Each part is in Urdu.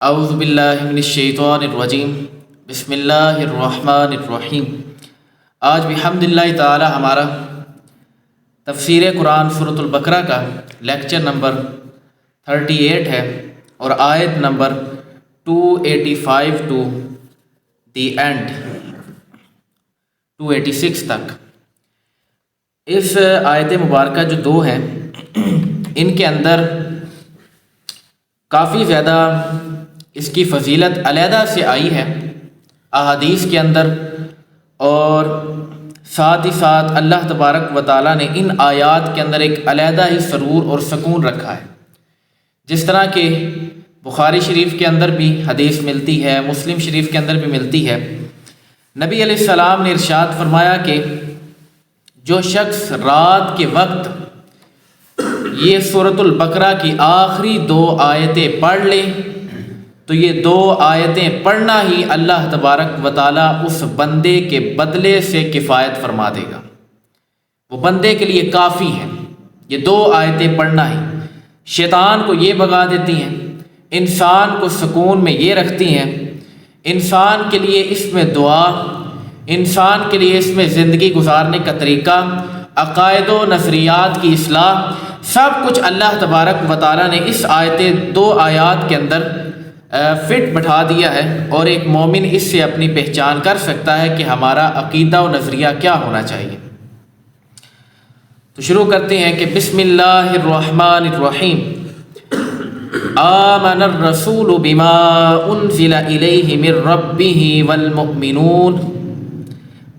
اعوذ باللہ من الشیطان الرجیم بسم اللہ الرحمن الرحیم۔ آج بحمد اللہ تعالی ہمارا تفسیر قرآن سورۃ البقرہ کا لیکچر نمبر 38 ہے اور آیت نمبر 285 ٹو دی اینڈ 286 تک۔ اس آیت مبارکہ جو دو ہیں ان کے اندر کافی زیادہ اس کی فضیلت علیحدہ سے آئی ہے احادیث کے اندر، اور ساتھ ہی ساتھ اللہ تبارک و تعالیٰ نے ان آیات کے اندر ایک علیحدہ ہی سرور اور سکون رکھا ہے۔ جس طرح کہ بخاری شریف کے اندر بھی حدیث ملتی ہے، مسلم شریف کے اندر بھی ملتی ہے، نبی علیہ السلام نے ارشاد فرمایا کہ جو شخص رات کے وقت یہ سورۃ البقرہ کی آخری 2 آیتیں پڑھ لے تو یہ 2 آیتیں پڑھنا ہی اللہ تبارک و تعالیٰ اس بندے کے بدلے سے کفایت فرما دے گا۔ وہ بندے کے لیے کافی ہیں، یہ 2 آیتیں پڑھنا ہی شیطان کو یہ بھگا دیتی ہیں، انسان کو سکون میں یہ رکھتی ہیں، انسان کے لیے اس میں دعا، انسان کے لیے اس میں زندگی گزارنے کا طریقہ، عقائد و نظریات کی اصلاح، سب کچھ اللہ تبارک و تعالیٰ نے اس 2 آیات کے اندر فٹ بٹھا دیا ہے، اور ایک مومن اس سے اپنی پہچان کر سکتا ہے کہ ہمارا عقیدہ و نظریہ کیا ہونا چاہیے۔ تو شروع کرتے ہیں کہ بسم اللہ الرحمن الرحیم۔ آمن الرسول بما انزل الیہ من ربہ والمؤمنون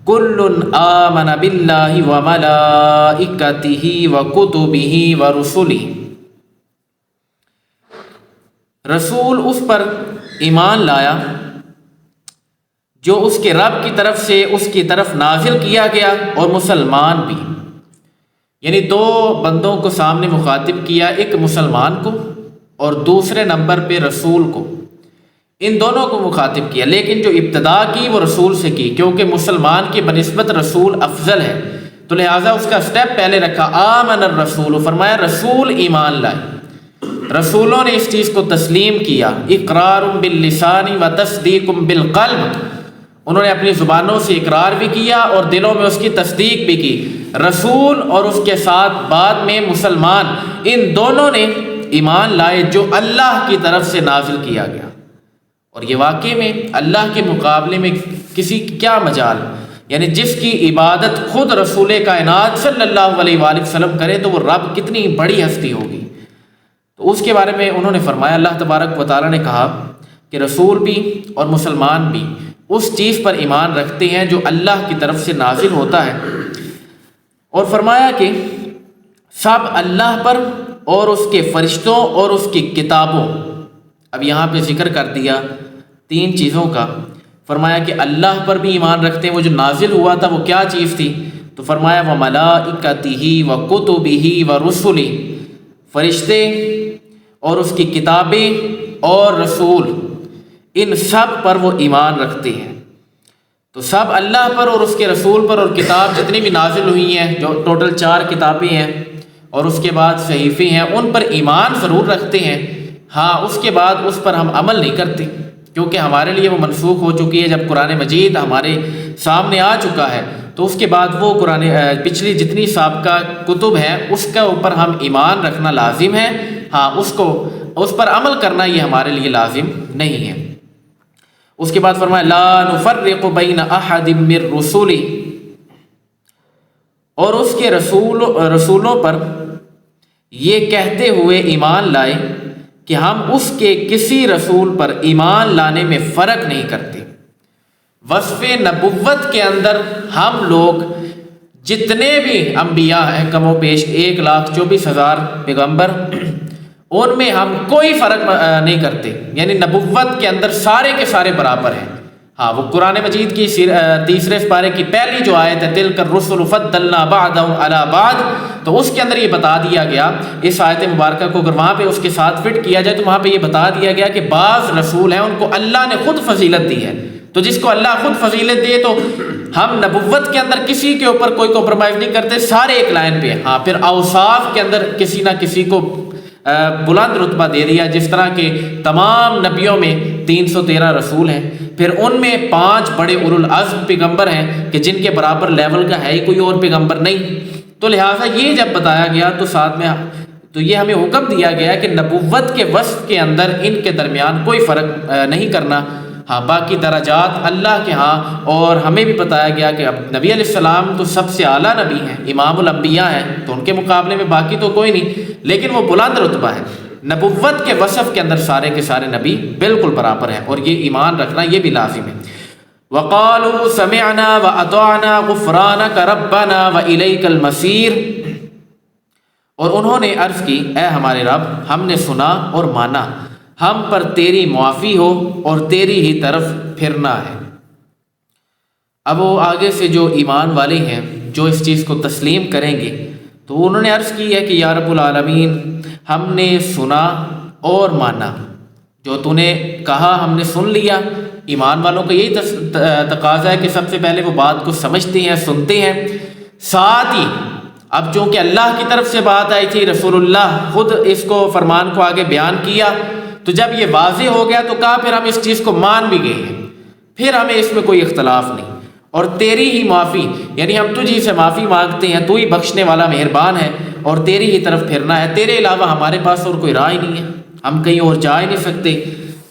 کل آمن باللہ وملائکتہ وکتبہ ورسلہ۔ رسول اس پر ایمان لایا جو اس کے رب کی طرف سے اس کی طرف نازل کیا گیا، اور مسلمان بھی، یعنی 2 بندوں کو سامنے مخاطب کیا، ایک مسلمان کو اور دوسرے نمبر پہ رسول کو، ان دونوں کو مخاطب کیا، لیکن جو ابتدا کی وہ رسول سے کی، کیونکہ مسلمان کی بنسبت رسول افضل ہے، تو لہٰذا اس کا سٹیپ پہلے رکھا۔ آمن الرسول، فرمایا رسول ایمان لائے، رسولوں نے اس چیز کو تسلیم کیا، اقرار باللسان و تصدیق بالقلب، انہوں نے اپنی زبانوں سے اقرار بھی کیا اور دلوں میں اس کی تصدیق بھی کی۔ رسول اور اس کے ساتھ بعد میں مسلمان، ان دونوں نے ایمان لائے جو اللہ کی طرف سے نازل کیا گیا، اور یہ واقعے میں اللہ کے مقابلے میں کسی کی کیا مجال، یعنی جس کی عبادت خود رسول کائنات صلی اللہ علیہ وآلہ وسلم کرے تو وہ رب کتنی بڑی ہستی ہوگی۔ تو اس کے بارے میں انہوں نے فرمایا، اللہ تبارک و تعالیٰ نے کہا کہ رسول بھی اور مسلمان بھی اس چیز پر ایمان رکھتے ہیں جو اللہ کی طرف سے نازل ہوتا ہے، اور فرمایا کہ سب اللہ پر اور اس کے فرشتوں اور اس کی کتابوں، اب یہاں پہ ذکر کر دیا 3 چیزوں کا، فرمایا کہ اللہ پر بھی ایمان رکھتے ہیں، وہ جو نازل ہوا تھا وہ کیا چیز تھی، تو فرمایا وَمَلَائِکَتِهِ وَكُتُبِهِ وَرُسُلِهِ، فرشتے اور اس کی کتابیں اور رسول، ان سب پر وہ ایمان رکھتے ہیں۔ تو سب اللہ پر اور اس کے رسول پر، اور کتاب جتنی بھی نازل ہوئی ہیں، جو ٹوٹل 4 کتابیں ہیں، اور اس کے بعد صحیفے ہیں، ان پر ایمان ضرور رکھتے ہیں، ہاں اس کے بعد اس پر ہم عمل نہیں کرتے، کیونکہ ہمارے لیے وہ منسوخ ہو چکی ہے۔ جب قرآن مجید ہمارے سامنے آ چکا ہے تو اس کے بعد وہ قرآن پچھلی جتنی سابقہ کتب ہیں اس کا اوپر ہم ایمان رکھنا لازم ہے، ہاں اس پر عمل کرنا یہ ہمارے لیے لازم نہیں ہے۔ اس کے بعد فرمایا لا نفرق بین احد من رسولہ، اور اس کے رسولوں پر یہ کہتے ہوئے ایمان لائے کہ ہم اس کے کسی رسول پر ایمان لانے میں فرق نہیں کرتے۔ وصف نبوت کے اندر ہم لوگ جتنے بھی انبیاء ہیں، کم و بیش 1,24,000 پیغمبر، ان میں ہم کوئی فرق نہیں کرتے، یعنی نبوت کے اندر سارے کے سارے برابر ہیں۔ ہاں وہ قرآن مجید کی 3 پارے کی پہلی جو آیت ہے تلک الرسل فضلنا بعضهم علی بعض، تو اس کے اندر یہ بتا دیا گیا، اس آیت مبارکہ کو اگر وہاں پہ اس کے ساتھ فٹ کیا جائے تو وہاں پہ یہ بتا دیا گیا کہ بعض رسول ہیں ان کو اللہ نے خود فضیلت دی ہے، تو جس کو اللہ خود فضیلت دے تو ہم نبوت کے اندر کسی کے اوپر کوئی کمپرومائز نہیں کرتے، سارے ایک لائن پہ۔ ہاں پھر اوصاف کے اندر کسی نہ کسی کو بلند رتبہ دے دیا، جس طرح کہ تمام نبیوں میں 313 رسول ہیں، پھر ان میں 5 بڑے اولو العزم پیغمبر ہیں کہ جن کے برابر لیول کا ہے ہی کوئی اور پیغمبر نہیں۔ تو لہٰذا یہ جب بتایا گیا تو ساتھ میں تو یہ ہمیں حکم دیا گیا کہ نبوت کے وصف کے اندر ان کے درمیان کوئی فرق نہیں کرنا۔ ہاں باقی درجات اللہ کے ہاں، اور ہمیں بھی بتایا گیا کہ اب نبی علیہ السلام تو سب سے اعلیٰ نبی ہیں، امام الانبیاء ہیں، تو ان کے مقابلے میں باقی تو کوئی نہیں، لیکن وہ بلند رتبہ ہے۔ نبوت کے وصف کے اندر سارے کے سارے نبی بالکل برابر ہیں، اور یہ ایمان رکھنا یہ بھی لازم ہے۔ وَقَالُوا سَمِعْنَا وَأَطَعْنَا غُفْرَانَكَ رَبَّنَا وَإِلَيْكَ الْمَصِيرُ، اور انہوں نے عرض کی، اے ہمارے رب، ہم نے سنا اور مانا، ہم پر تیری معافی ہو اور تیری ہی طرف پھرنا ہے۔ اب وہ آگے سے جو ایمان والے ہیں، جو اس چیز کو تسلیم کریں گے، تو انہوں نے عرض کی ہے کہ یا رب العالمین، ہم نے سنا اور مانا، جو تو نے کہا ہم نے سن لیا۔ ایمان والوں کا یہی تقاضا ہے کہ سب سے پہلے وہ بات کو سمجھتے ہیں، سنتے ہیں، ساتھ ہی اب چونکہ اللہ کی طرف سے بات آئی تھی، رسول اللہ خود اس کو فرمان کو آگے بیان کیا، تو جب یہ واضح ہو گیا تو کہا پھر ہم اس چیز کو مان بھی گئے ہیں، پھر ہمیں اس میں کوئی اختلاف نہیں، اور تیری ہی معافی، یعنی ہم تجھی سے معافی مانگتے ہیں، تو ہی بخشنے والا مہربان ہے، اور تیری ہی طرف پھرنا ہے، تیرے علاوہ ہمارے پاس اور کوئی راہ ہی نہیں ہے، ہم کہیں اور جا ہی نہیں سکتے۔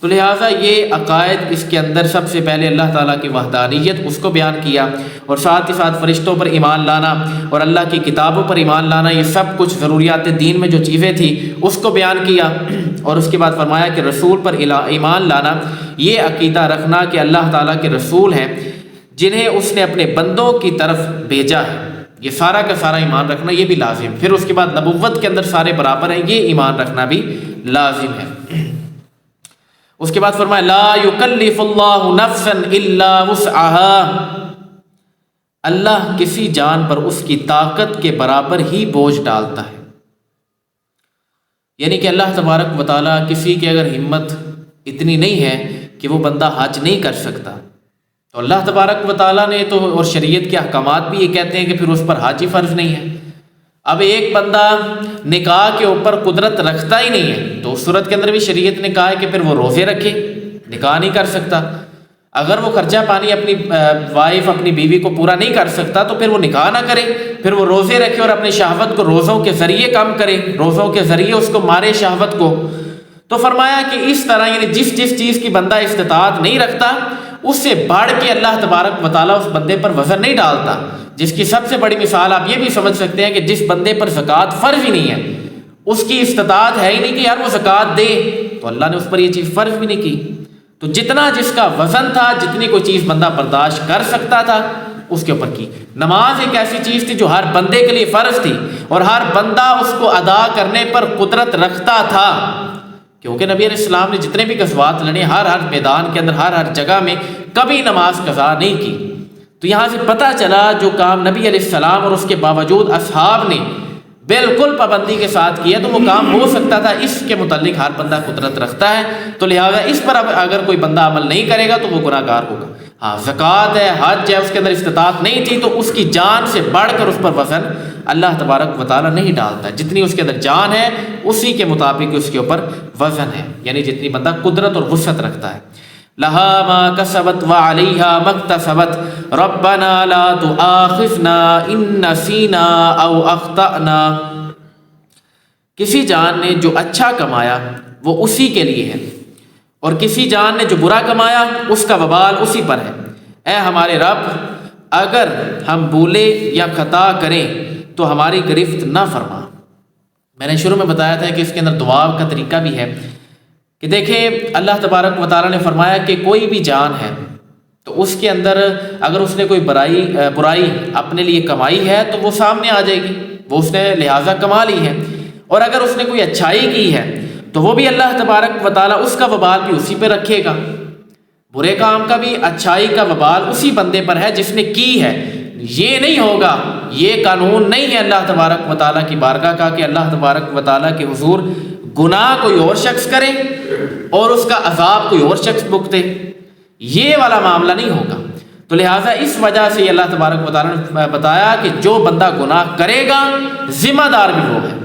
تو لہٰذا یہ عقائد، اس کے اندر سب سے پہلے اللہ تعالیٰ کی وحدانیت اس کو بیان کیا، اور ساتھ ہی ساتھ فرشتوں پر ایمان لانا اور اللہ کی کتابوں پر ایمان لانا، یہ سب کچھ ضروریات دین میں جو چیزیں تھیں اس کو بیان کیا، اور اس کے بعد فرمایا کہ رسول پر ایمان لانا، یہ عقیدہ رکھنا کہ اللہ تعالیٰ کے رسول ہیں جنہیں اس نے اپنے بندوں کی طرف بھیجا ہے، یہ سارا کا سارا ایمان رکھنا یہ بھی لازم۔ پھر اس کے بعد نبوت کے اندر سارے برابر ہیں، یہ ایمان رکھنا بھی لازم ہے۔ اس کے بعد فرمایا لا یکلف اللہ نفسا الا وسعها، اللہ کسی جان پر اس کی طاقت کے برابر ہی بوجھ ڈالتا ہے، یعنی کہ اللہ تبارک و تعالیٰ کسی کی اگر ہمت اتنی نہیں ہے کہ وہ بندہ حج نہیں کر سکتا، تو اللہ تبارک و تعالیٰ نے تو، اور شریعت کے احکامات بھی یہ کہتے ہیں کہ پھر اس پر حج ہی فرض نہیں ہے۔ اب ایک بندہ نکاح کے اوپر قدرت رکھتا ہی نہیں ہے، تو اس صورت کے اندر بھی شریعت نے کہا ہے کہ پھر وہ روزے رکھے، نکاح نہیں کر سکتا۔ اگر وہ خرچہ پانی اپنی وائف، اپنی بیوی کو پورا نہیں کر سکتا تو پھر وہ نکاح نہ کرے، پھر وہ روزے رکھے اور اپنی شہوت کو روزوں کے ذریعے کم کرے، روزوں کے ذریعے اس کو مارے شہوت کو۔ تو فرمایا کہ اس طرح یعنی جس چیز کی بندہ استطاعت نہیں رکھتا، اس سے بڑھ کے اللہ تبارک و تعالیٰ اس بندے پر وزن نہیں ڈالتا۔ جس کی سب سے بڑی مثال آپ یہ بھی سمجھ سکتے ہیں کہ جس بندے پر زکوٰۃ فرض ہی نہیں ہے، اس کی استطاعت ہے ہی نہیں کہ یار وہ زکوٰۃ دے، تو اللہ نے اس پر یہ چیز فرض بھی نہیں کی۔ تو جتنا جس کا وزن تھا، جتنی کوئی چیز بندہ برداشت کر سکتا تھا، اس کے اوپر کی۔ نماز ایک ایسی چیز تھی جو ہر بندے کے لیے فرض تھی، اور ہر بندہ اس کو ادا کرنے پر قدرت رکھتا تھا، کیونکہ نبی علیہ السلام نے جتنے بھی غزوات لڑے، ہر میدان کے اندر، ہر جگہ میں کبھی نماز قضا نہیں کی۔ تو یہاں سے پتہ چلا جو کام نبی علیہ السلام اور اس کے باوجود اصحاب نے بالکل پابندی کے ساتھ کیا، تو وہ کام ہو سکتا تھا، اس کے متعلق ہر بندہ قدرت رکھتا ہے، تو لہٰذا اس پر اگر کوئی بندہ عمل نہیں کرے گا تو وہ گناہ گار ہوگا۔ ہاں زکوٰۃ ہے، حج ہے، اس کے اندر استطاعت نہیں تھی تو اس کی جان سے بڑھ کر اس پر وزن اللہ تبارک و تعالیٰ نہیں ڈالتا ہے، جتنی اس کے اندر جان ہے اسی کے مطابق اس کے اوپر وزن ہے، یعنی جتنی بندہ قدرت اور وسعت رکھتا ہے۔ لہا ما کسبت وعلیہا ما اکتسبت ربنا لا تؤاخذنا ان نسینا او اخطأنا، کسی جان نے جو اچھا کمایا وہ اسی کے لیے ہے، اور کسی جان نے جو برا کمایا اس کا وبال اسی پر ہے۔ اے ہمارے رب، اگر ہم بھولے یا خطا کریں تو ہماری گرفت نہ فرما۔ میں نے شروع میں بتایا تھا کہ اس کے اندر دعا کا طریقہ بھی ہے کہ دیکھیں اللہ تبارک و تعالیٰ نے فرمایا کہ کوئی بھی جان ہے تو اس کے اندر اگر اس نے کوئی برائی اپنے لیے کمائی ہے تو وہ سامنے آ جائے گی، وہ اس نے لہٰذا کما لی ہے، اور اگر اس نے کوئی اچھائی کی ہے تو وہ بھی اللہ تبارک و تعالیٰ اس کا وبال بھی اسی پہ رکھے گا، برے کام کا بھی اچھائی کا وبال اسی بندے پر ہے جس نے کی ہے۔ یہ نہیں ہوگا، یہ قانون نہیں ہے اللہ تبارک و تعالیٰ کی بارگاہ کا کہ اللہ تبارک و تعالیٰ کے حضور گناہ کوئی اور شخص کرے اور اس کا عذاب کوئی اور شخص بھگتے، یہ والا معاملہ نہیں ہوگا۔ تو لہٰذا اس وجہ سے اللہ تبارک و تعالیٰ نے بتایا کہ جو بندہ گناہ کرے گا ذمہ دار بھی وہ ہے۔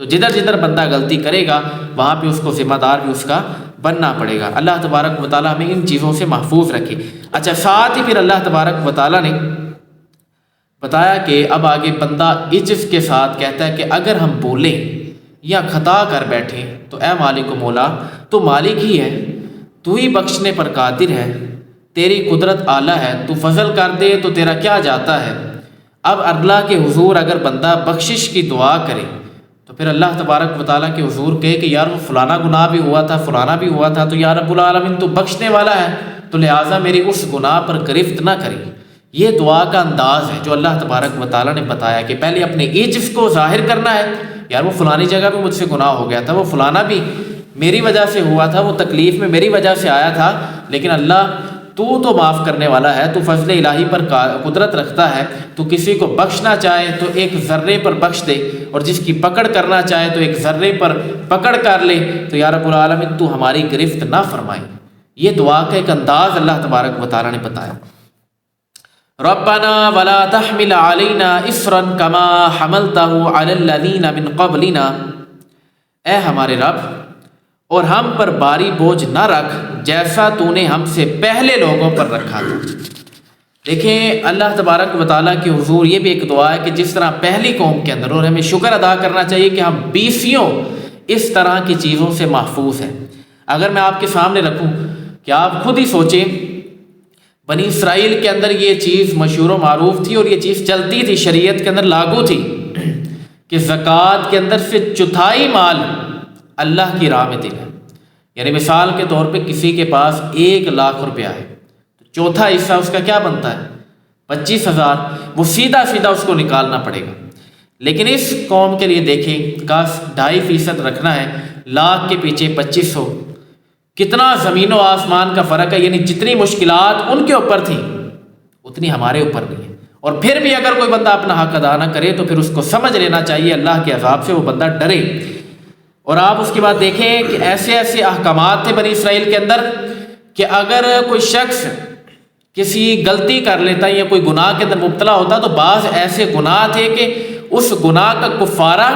تو جدھر جدھر بندہ غلطی کرے گا وہاں پہ اس کو ذمہ دار بھی اس کا بننا پڑے گا۔ اللہ تبارک و تعالیٰ ہمیں ان چیزوں سے محفوظ رکھے۔ اچھا، ساتھ ہی پھر اللہ تبارک و تعالیٰ نے بتایا کہ اب آگے بندہ عجز کے ساتھ کہتا ہے کہ اگر ہم بولیں یا خطا کر بیٹھیں تو اے مالک و مولا تو مالک ہی ہے، تو ہی بخشنے پر قادر ہے، تیری قدرت اعلیٰ ہے، تو فضل کر دے تو تیرا کیا جاتا ہے۔ اب اللہ کے حضور اگر بندہ بخشش کی دعا کرے تو پھر اللہ تبارک و تعالیٰ کے حضور کہے کہ یار وہ فلانا گناہ بھی ہوا تھا، فلانا بھی ہوا تھا، تو یا رب العالمین تو بخشنے والا ہے، تو لہٰذا میری اس گناہ پر گرفت نہ کرے۔ یہ دعا کا انداز ہے جو اللہ تبارک و تعالیٰ نے بتایا کہ پہلے اپنے عجز کو ظاہر کرنا ہے، یار وہ فلانی جگہ پہ مجھ سے گناہ ہو گیا تھا، وہ فلانا بھی میری وجہ سے ہوا تھا، وہ تکلیف میں میری وجہ سے آیا تھا، لیکن اللہ تو معاف کرنے والا ہے، تو فضل الہی پر قدرت رکھتا ہے، تو کسی کو بخشنا چاہے تو ایک ذرے پر بخش دے، اور جس کی پکڑ کرنا چاہے تو ایک ذرے پر پکڑ کر لے، تو یا رب العالمین تو ہماری گرفت نہ فرمائے۔ یہ دعا کا ایک انداز اللہ تبارک و تعالیٰ نے بتایا۔ ربنا ولا تحمل علينا اصرا كما حملته على الذين من قبلنا، اے ہمارے رب اور ہم پر بھاری بوجھ نہ رکھ جیسا تو نے ہم سے پہلے لوگوں پر رکھا تھا۔ دیکھیں اللہ تبارک و تعالیٰ کے حضور یہ بھی ایک دعا ہے کہ جس طرح پہلی قوم کے اندر، اور ہمیں شکر ادا کرنا چاہیے کہ ہم بیسیوں اس طرح کی چیزوں سے محفوظ ہیں۔ اگر میں آپ کے سامنے رکھوں کہ آپ خود ہی سوچیں، بنی اسرائیل کے اندر یہ چیز مشہور و معروف تھی اور یہ چیز چلتی تھی، شریعت کے اندر لاگو تھی کہ زکوٰۃ کے اندر سے چوتھائی مال اللہ کی راہ میں دینا۔ یعنی مثال کے طور پہ کسی کے پاس 1,00,000 روپیہ ہے تو چوتھا حصہ اس کا کیا بنتا ہے؟ 25,000، وہ سیدھا اس کو نکالنا پڑے گا۔ لیکن اس قوم کے لیے دیکھیں، کاش 2.5% رکھنا ہے، لاکھ کے پیچھے 2500، کتنا زمین و آسمان کا فرق ہے۔ یعنی جتنی مشکلات ان کے اوپر تھیں اتنی ہمارے اوپر نہیں ہے، اور پھر بھی اگر کوئی بندہ اپنا حق ادا نہ کرے تو پھر اس کو سمجھ لینا چاہیے اللہ کے عذاب سے وہ بندہ ڈرے۔ اور آپ اس کے بعد دیکھیں کہ ایسے احکامات تھے بنی اسرائیل کے اندر کہ اگر کوئی شخص کسی غلطی کر لیتا یا کوئی گناہ کے اندر مبتلا ہوتا تو بعض ایسے گناہ تھے کہ اس گناہ کا کفارہ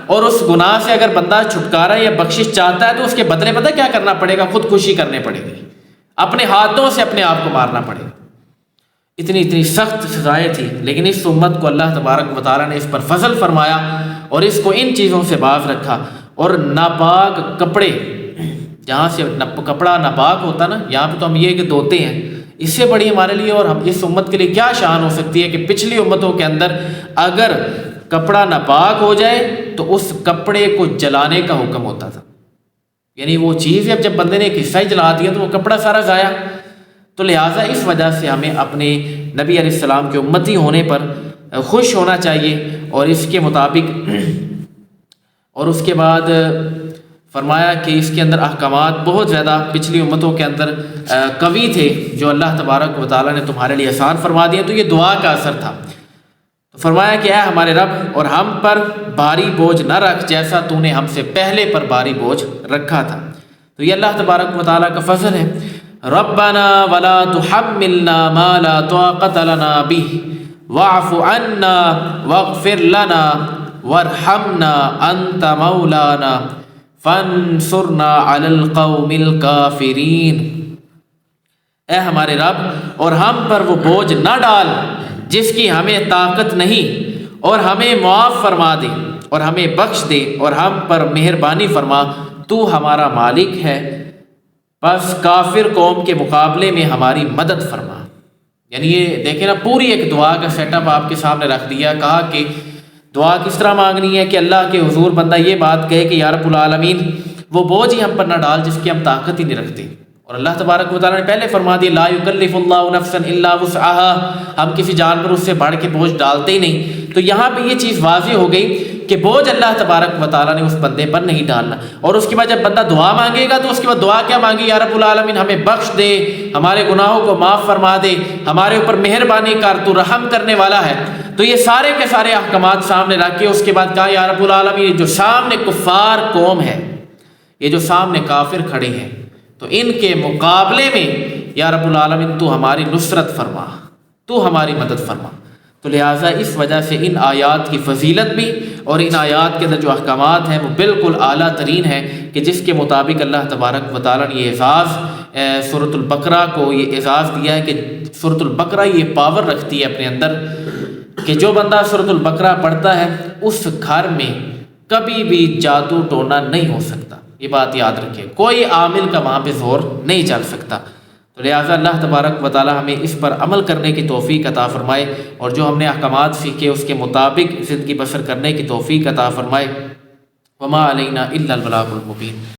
اور اس گناہ سے اگر بندہ چھٹکارا یا بخشش چاہتا ہے تو اس کے بدلے پتہ کیا کرنا پڑے گا؟ خودکشی کرنے پڑے گی، اپنے ہاتھوں سے اپنے آپ کو مارنا پڑے گا۔ اتنی سخت سزائیں تھیں، لیکن اس امت کو اللہ تبارک و تعالیٰ نے اس پر فضل فرمایا اور اس کو ان چیزوں سے باز رکھا۔ اور ناپاک کپڑے، جہاں سے کپڑا ناپاک ہوتا نا، یہاں پہ تو ہم یہ کہ دھوتے ہیں، اس سے بڑی ہمارے لیے اور ہم اس امت کے لیے کیا شان ہو سکتی ہے کہ پچھلی امتوں کے اندر اگر کپڑا ناپاک ہو جائے تو اس کپڑے کو جلانے کا حکم ہوتا تھا۔ یعنی وہ چیز اب جب بندے نے ایک حصہ ہی جلا دیا تو وہ کپڑا سارا ضائع۔ تو لہٰذا اس وجہ سے ہمیں اپنے نبی علیہ السلام کے امتی ہونے پر خوش ہونا چاہیے اور اس کے مطابق، اور اس کے بعد فرمایا کہ اس کے اندر احکامات بہت زیادہ پچھلی امتوں کے اندر قوی تھے جو اللہ تبارک و تعالیٰ نے تمہارے لیے آسان فرما دیے۔ تو یہ دعا کا اثر تھا۔ تو فرمایا کہ اے ہمارے رب اور ہم پر بھاری بوجھ نہ رکھ جیسا تو نے ہم سے پہلے پر بھاری بوجھ رکھا تھا۔ تو یہ اللہ تبارک و تعالیٰ کا فضل ہے۔ ربنا ولا تحملنا ما لا طاقت لنا به واعف عنا واغفر لنا وارحمنا انت مولانا فانصرنا علی القوم الکافرین۔ اے ہمارے رب اور ہم پر وہ بوجھ نہ ڈال جس کی ہمیں طاقت نہیں، اور ہمیں معاف فرما دے اور ہمیں بخش دے اور ہم پر مہربانی فرما، تو ہمارا مالک ہے، بس کافر قوم کے مقابلے میں ہماری مدد فرما۔ یعنی یہ دیکھیں نا، پوری ایک دعا کا سیٹ اپ آپ کے سامنے رکھ دیا، کہا کہ دعا کس طرح مانگنی ہے کہ اللہ کے حضور بندہ یہ بات کہے کہ یا رب العالمین وہ بوجھ ہی ہم پر نہ ڈال جس کی ہم طاقت ہی نہیں رکھتے۔ اور اللہ تبارک و تعالیٰ نے پہلے فرما دیا لا یکلف اللہ نفسا الا وسعها، ہم کسی جان پر اس سے بڑھ کے بوجھ ڈالتے ہی نہیں۔ تو یہاں پہ یہ چیز واضح ہو گئی کہ بوجھ اللہ تبارک و تعالیٰ نے اس بندے پر نہیں ڈالنا۔ اور اس کے بعد جب بندہ دعا مانگے گا تو اس کے بعد دعا کیا مانگی؟ یا رب العالمین ہمیں بخش دے، ہمارے گناہوں کو معاف فرما دے، ہمارے اوپر مہربانی کر، تو رحم کرنے والا ہے۔ تو یہ سارے کے سارے احکامات سامنے رکھ کے اس کے بعد کہا یا رب العالمین جو سامنے کفار قوم ہے، یہ جو سامنے کافر کھڑے ہیں، تو ان کے مقابلے میں یا رب العالمین تو ہماری نصرت فرما، تو ہماری مدد فرما۔ تو لہٰذا اس وجہ سے ان آیات کی فضیلت بھی اور ان آیات کے اندر جو احکامات ہیں وہ بالکل اعلیٰ ترین ہیں کہ جس کے مطابق اللہ تبارک و تعالیٰ نے یہ اعزاز سورۃ البقرہ کو یہ اعزاز دیا ہے کہ سورۃ البقرہ یہ پاور رکھتی ہے اپنے اندر کہ جو بندہ سورۃ البقرہ پڑھتا ہے اس گھر میں کبھی بھی جادو ٹونا نہیں ہو سکتا۔ یہ بات یاد رکھیں، کوئی عامل کا وہاں پہ زور نہیں چل سکتا۔ تو لہٰذا اللہ تبارک و تعالیٰ ہمیں اس پر عمل کرنے کی توفیق عطا فرمائے، اور جو ہم نے احکامات سیکھے اس کے مطابق زندگی بسر کرنے کی توفیق عطا فرمائے۔ وما علینا الا البلاغ المبین۔